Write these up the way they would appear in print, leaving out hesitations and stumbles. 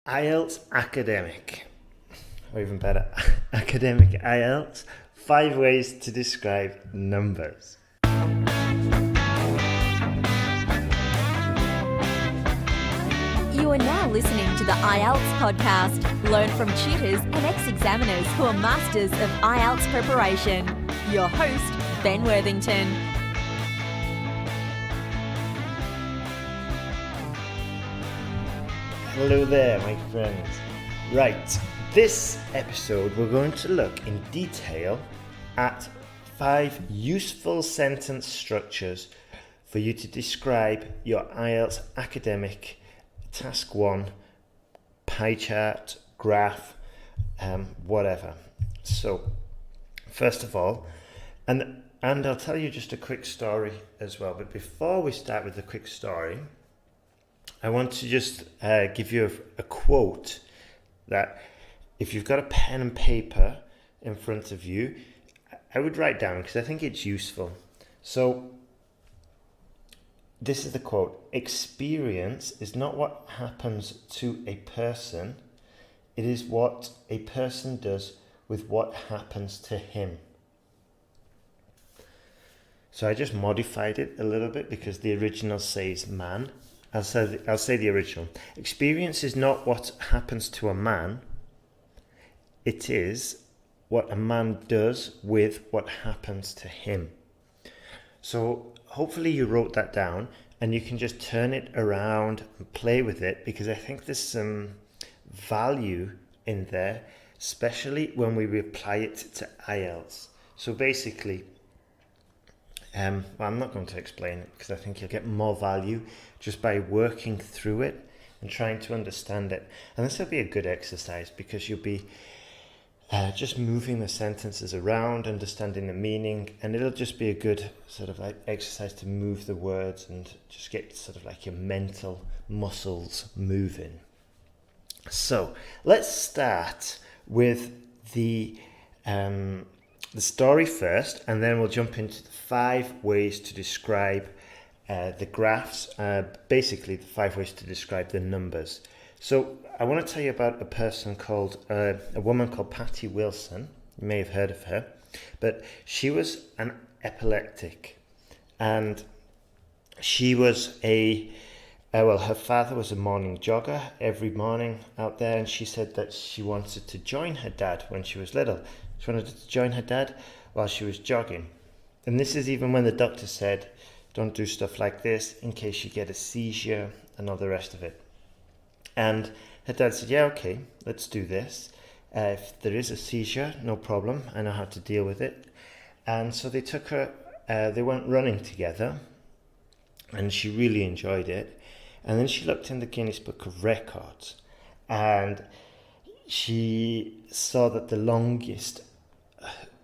IELTS Academic, or even better, Academic IELTS, 5 ways to describe numbers. You are now listening to the IELTS podcast. Learn from tutors and ex-examiners who are masters of IELTS preparation. Your host, Ben Worthington. Hello there, my friends. Right, this episode we're going to look in detail at 5 useful sentence structures for you to describe your IELTS academic task 1 pie chart, graph, whatever. So, first of all, and I'll tell you just a quick story as well, but before we start with the quick story, I want to just give you a quote that if you've got a pen and paper in front of you, I would write down because I think it's useful. So this is the quote: "Experience is not what happens to a person, it is what a person does with what happens to him." So I just modified it a little bit because the original says man. I'll say the original. Experience is not what happens to a man. It is what a man does with what happens to him. So hopefully you wrote that down and you can just turn it around and play with it, because I think there's some value in there, especially when we apply it to IELTS. So basically, well, I'm not going to explain it because I think you'll get more value just by working through it and trying to understand it. And this will be a good exercise because you'll be just moving the sentences around, understanding the meaning, and it'll just be a good sort of like exercise to move the words and just get sort of like your mental muscles moving. So let's start with the story first, and then we'll jump into the 5 ways to describe the graphs, basically the 5 ways to describe the numbers. So I want to tell you about a woman called Patty Wilson. You may have heard of her, but she was an epileptic, and she was her father was a morning jogger every morning out there, and she said that she wanted to join her dad when she was little. She wanted to join her dad while she was jogging. And this is even when the doctor said, don't do stuff like this in case you get a seizure and all the rest of it. And her dad said, yeah, okay, let's do this. If there is a seizure, no problem. I know how to deal with it. And so they took her, they went running together, and she really enjoyed it. And then she looked in the Guinness Book of Records, and she saw that the longest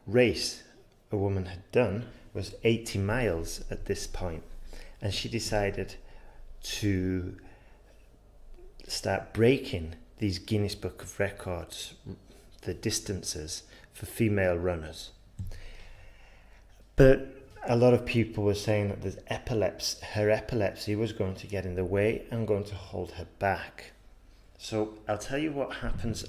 race a woman had done was 80 miles at this point, and she decided to start breaking these Guinness Book of Records, the distances for female runners. But a lot of people were saying that her epilepsy was going to get in the way and going to hold her back. So I'll tell you what happens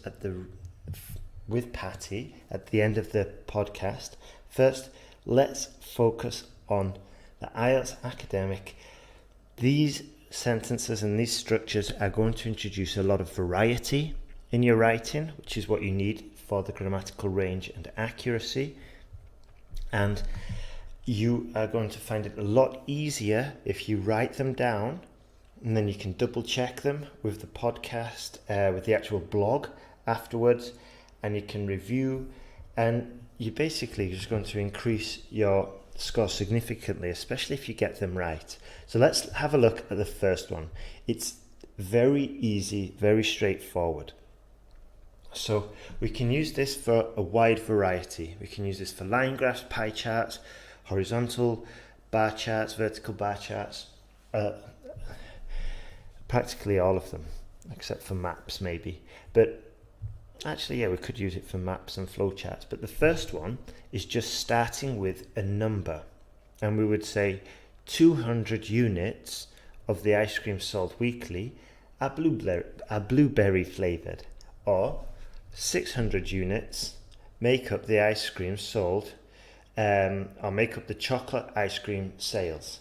with Patty at the end of the podcast. First, let's focus on the IELTS academic. These sentences and these structures are going to introduce a lot of variety in your writing, which is what you need for the grammatical range and accuracy. And you are going to find it a lot easier if you write them down, and then you can double check them with the podcast, with the actual blog afterwards, and you can review, and you're basically just going to increase your score significantly, especially if you get them right. So let's have a look at the first one. It's very easy, very straightforward. So we can use this for a wide variety. We can use this for line graphs, pie charts, horizontal bar charts, vertical bar charts, practically all of them, except for maps maybe. But actually, yeah, we could use it for maps and flowcharts. But the first one is just starting with a number. And we would say 200 units of the ice cream sold weekly are blueberry flavored, or 600 units make up the ice cream sold, or make up the chocolate ice cream sales.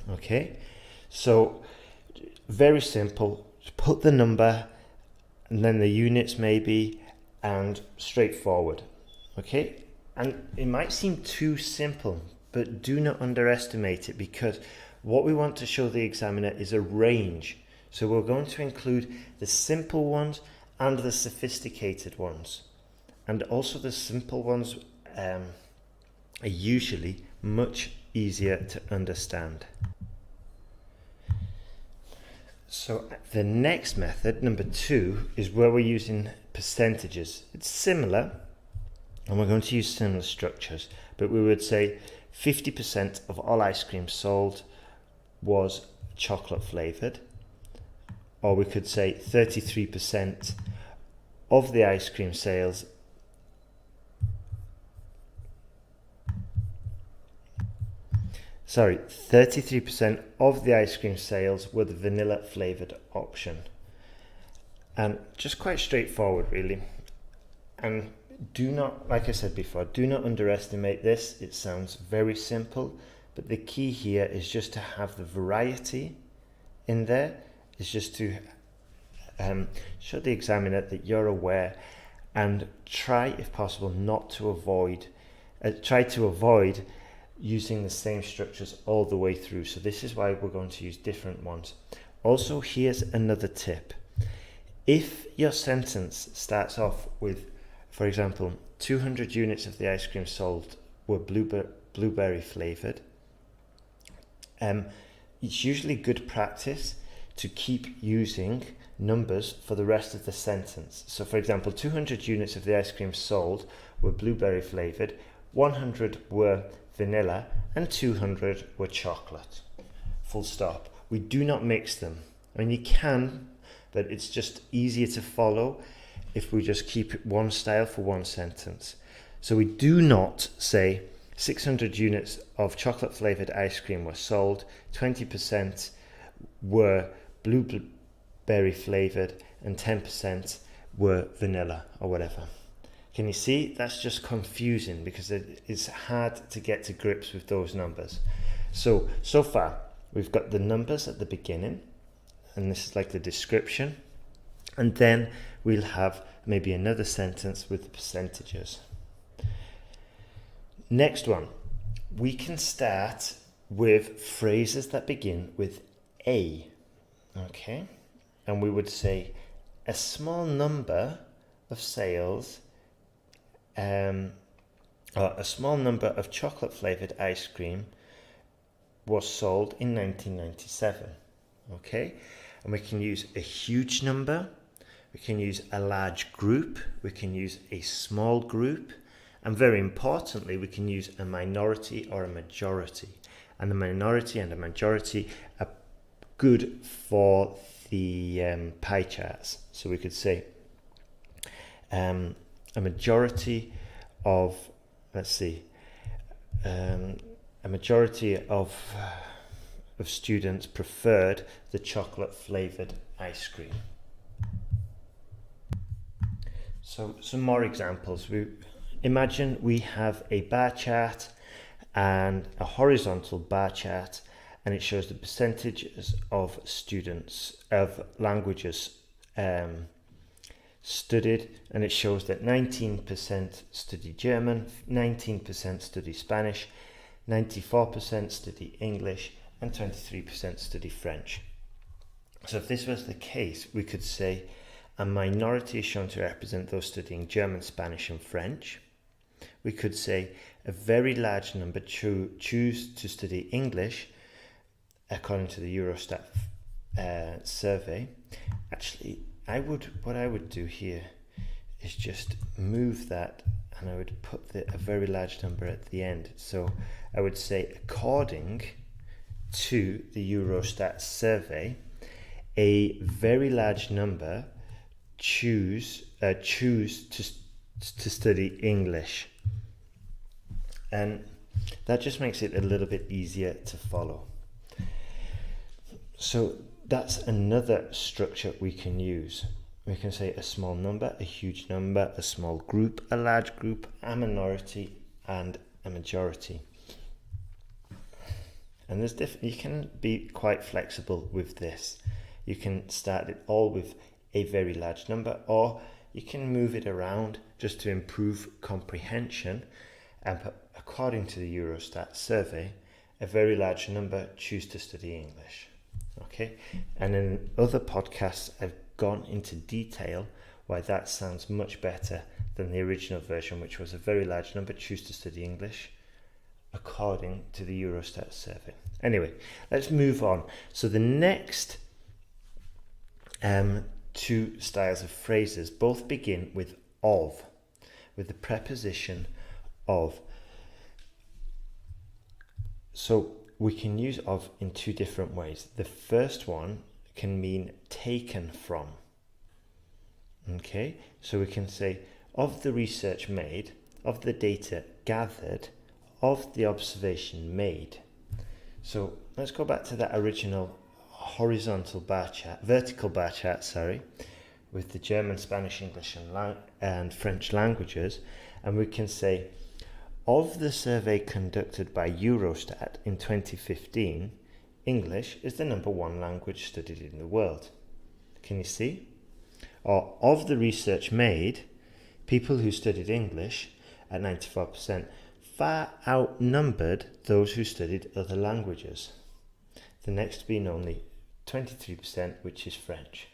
Okay, so very simple. Put the number and then the units maybe, and straightforward. Okay, and it might seem too simple, but do not underestimate it, because what we want to show the examiner is a range. So we're going to include the simple ones and the sophisticated ones. And also the simple ones are usually much easier to understand. So the next method, number 2, is where we're using percentages. It's similar, and we're going to use similar structures, but we would say 50% of all ice cream sold was chocolate flavored, or we could say 33% of the ice cream sales Sorry, 33% of the ice cream sales were the vanilla flavored option. And just quite straightforward, really. And do not, like I said before, do not underestimate this. It sounds very simple, but the key here is just to have the variety in there. It's just to show the examiner that you're aware, and try, if possible, try to avoid using the same structures all the way through. So this is why we're going to use different ones. Also, here's another tip. If your sentence starts off with, for example, 200 units of the ice cream sold were blueberry flavored, it's usually good practice to keep using numbers for the rest of the sentence. So for example, 200 units of the ice cream sold were blueberry flavored, 100 were vanilla, and 200 were chocolate. Full stop. We do not mix them. I mean, you can, but it's just easier to follow if we just keep it one style for one sentence. So we do not say 600 units of chocolate flavored ice cream were sold, 20% were blueberry flavored, and 10% were vanilla, or whatever. Can you see? That's just confusing, because it's hard to get to grips with those numbers. So far, we've got the numbers at the beginning, and this is like the description. And then we'll have maybe another sentence with the percentages. Next one, we can start with phrases that begin with A. Okay? And we would say, a small number of sales, or a small number of chocolate flavored ice cream was sold in 1997. Okay? And we can use a huge number, we can use a large group, we can use a small group, and very importantly, we can use a minority or a majority. And the minority and the majority are good for the pie charts. So we could say a majority of, a majority of students preferred the chocolate flavored ice cream. So some more examples. Imagine we have a bar chart and a horizontal bar chart, and it shows the percentages of students of languages studied, and it shows that 19% study German, 19% study Spanish, 94% study English, and 23% study French. So if this was the case, we could say a minority is shown to represent those studying German, Spanish, and French. We could say a very large number choose to study English, according to the Eurostat survey. Actually, what I would do here is just move that, and I would put a very large number at the end. So I would say, according to the Eurostat survey, a very large number choose to study English. And that just makes it a little bit easier to follow. So that's another structure we can use. We can say a small number, a huge number, a small group, a large group, a minority, and a majority. And you can be quite flexible with this. You can start it all with a very large number, or you can move it around just to improve comprehension. And according to the Eurostat survey, a very large number choose to study English. Okay, and in other podcasts, I've gone into detail why that sounds much better than the original version, which was a very large number choose to study English, according to the Eurostat survey. Anyway, let's move on. So the next two styles of phrases both begin with of, with the preposition of. So we can use of in two different ways. The first one can mean taken from. Okay, so we can say of the research made, of the data gathered, of the observation made. So let's go back to that original vertical bar chart, with the German, Spanish, English, and French languages, and we can say of the survey conducted by Eurostat in 2015, English is the number one language studied in the world. Can you see? Or of the research made, people who studied English at 94% far outnumbered those who studied other languages. The next being only 23%, which is French.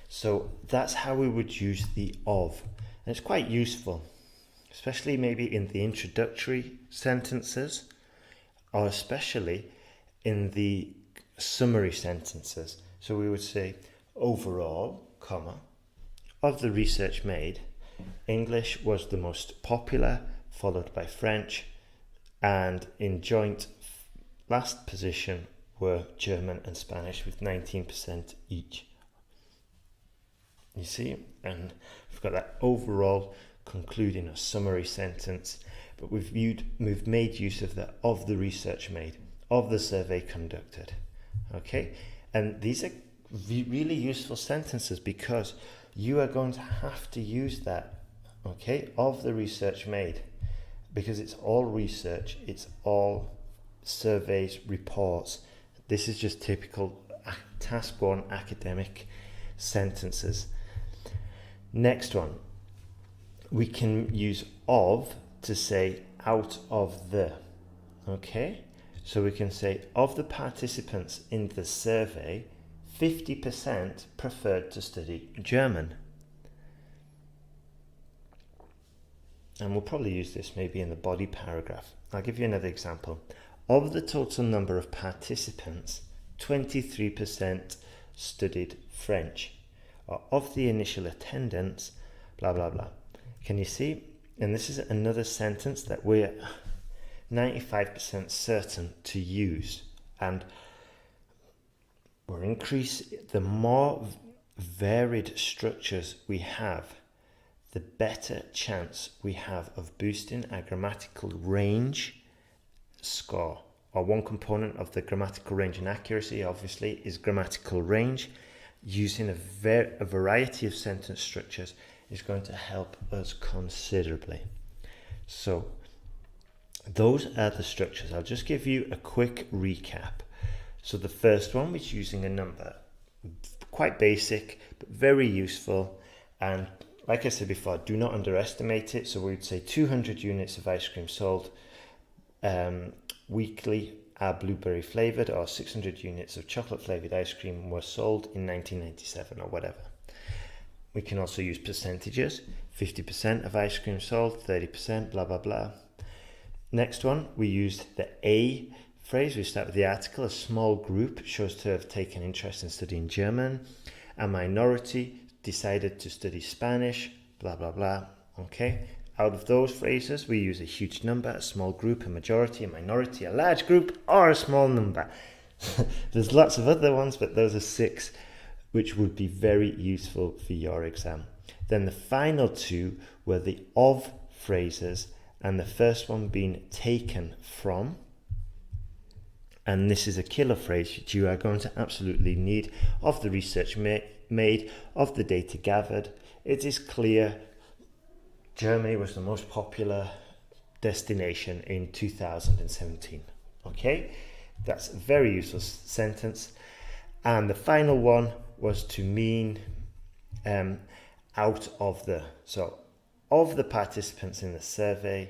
So that's how we would use the of. And it's quite useful, especially maybe in the introductory sentences, or especially in the summary sentences. So we would say overall, comma, of the research made, English was the most popular, followed by French, and in joint last position were German and Spanish with 19% each. You see, and we've got that overall concluding a summary sentence, but we've made use of the research made, of the survey conducted. Okay, and these are really useful sentences because you are going to have to use that, okay, of the research made, because it's all research, it's all surveys, reports. This is just typical task 1 academic sentences. Next one, we can use of to say out of the, okay? So we can say of the participants in the survey, 50% preferred to study German. And we'll probably use this maybe in the body paragraph. I'll give you another example. Of the total number of participants, 23% studied French. Or of the initial attendance, blah, blah, blah. Can you see? And this is another sentence that we're 95% certain to use. And the more varied structures we have, the better chance we have of boosting our grammatical range score. Or one component of the grammatical range and accuracy, obviously, is grammatical range. Using a variety of sentence structures is going to help us considerably. So those are the structures. I'll just give you a quick recap. So the first one was using a number. Quite basic, but very useful. And like I said before, do not underestimate it. So we would say 200 units of ice cream sold weekly are blueberry flavoured, or 600 units of chocolate flavoured ice cream were sold in 1997 or whatever. We can also use percentages, 50% of ice cream sold, 30%, blah, blah, blah. Next one, we used the A phrase. We start with the article. A small group shows to have taken interest in studying German. A minority decided to study Spanish, blah, blah, blah. Okay. Out of those phrases, we use a huge number, a small group, a majority, a minority, a large group, or a small number. There's lots of other ones, but those are 6 which would be very useful for your exam. Then the final 2 were the of phrases, and the first one being taken from, and this is a killer phrase that you are going to absolutely need, of the research made, of the data gathered. It is clear Germany was the most popular destination in 2017. Okay, that's a very useful sentence. And the final one was to mean out of the. So of the participants in the survey,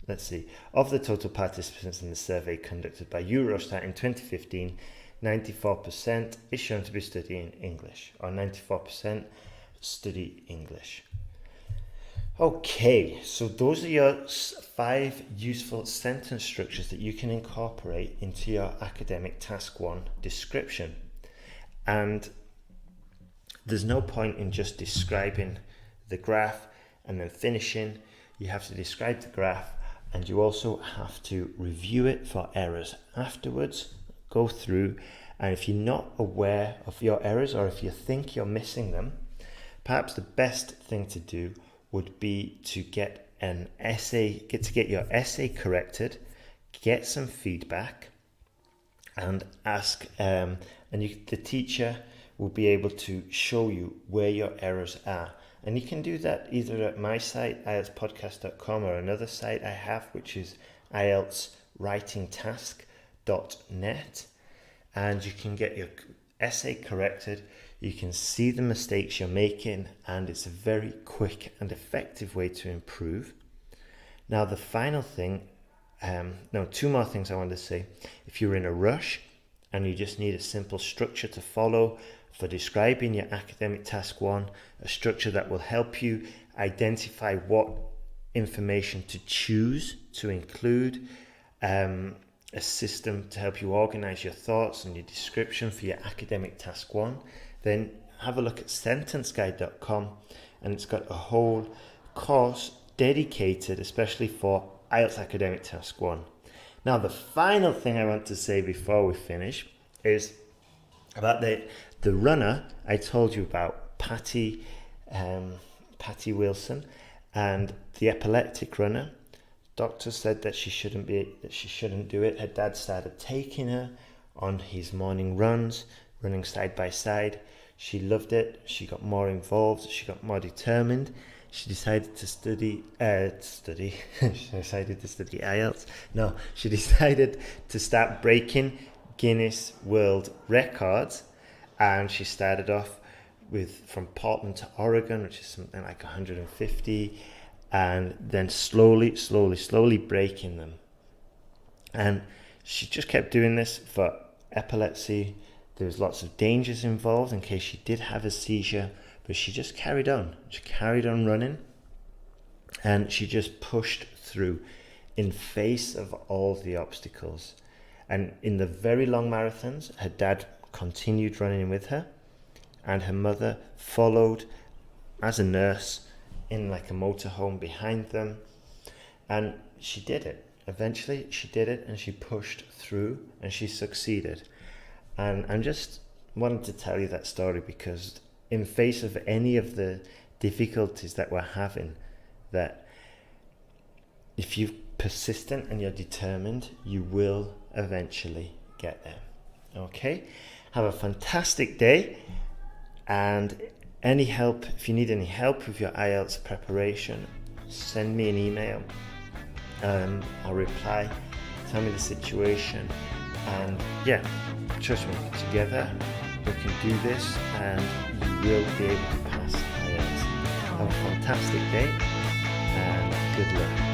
let's see, of the total participants in the survey conducted by Eurostat in 2015, 94% is shown to be studying English, or 94% study English. Okay, so those are your 5 useful sentence structures that you can incorporate into your academic task 1 description. And there's no point in just describing the graph and then finishing. You have to describe the graph, and you also have to review it for errors afterwards, go through, and if you're not aware of your errors, or if you think you're missing them, perhaps the best thing to do would be to get your essay corrected, get some feedback, and ask, the teacher will be able to show you where your errors are. And you can do that either at my site, IELTSPodcast.com, or another site I have, which is IELTSWritingTask.net. And you can get your essay corrected. You can see the mistakes you're making, and it's a very quick and effective way to improve. Now, the final thing, 2 more things I want to say. If you're in a rush and you just need a simple structure to follow for describing your academic task 1, a structure that will help you identify what information to choose to include, a system to help you organize your thoughts and your description for your academic task 1, then have a look at sentenceguide.com, and it's got a whole course dedicated especially for IELTS Academic Task 1. Now, the final thing I want to say before we finish is about the runner I told you about, Patty Wilson, and the epileptic runner. Doctor said that she shouldn't do it. Her dad started taking her on his morning runs, running side by side. She loved it. She got more involved. She got more determined. She decided to study. She decided to study IELTS. No, she decided to start breaking Guinness World Records, and she started off from Portland to Oregon, which is something like 150, and then slowly breaking them. And she just kept doing this for epilepsy. There was lots of dangers involved in case she did have a seizure, but she just carried on. She carried on running, and she just pushed through in face of all the obstacles. And in the very long marathons, her dad continued running with her, and her mother followed as a nurse in like a motorhome behind them. And she did it. Eventually she did it, and she pushed through, and she succeeded. And I'm just wanting to tell you that story because in face of any of the difficulties that we're having, that if you're persistent and you're determined, you will eventually get there. Okay? Have a fantastic day, and if you need any help with your IELTS preparation, send me an email. I'll reply, tell me the situation, and trust me, together we can do this, and you will be able to pass IELTS. Have a fantastic day, and good luck.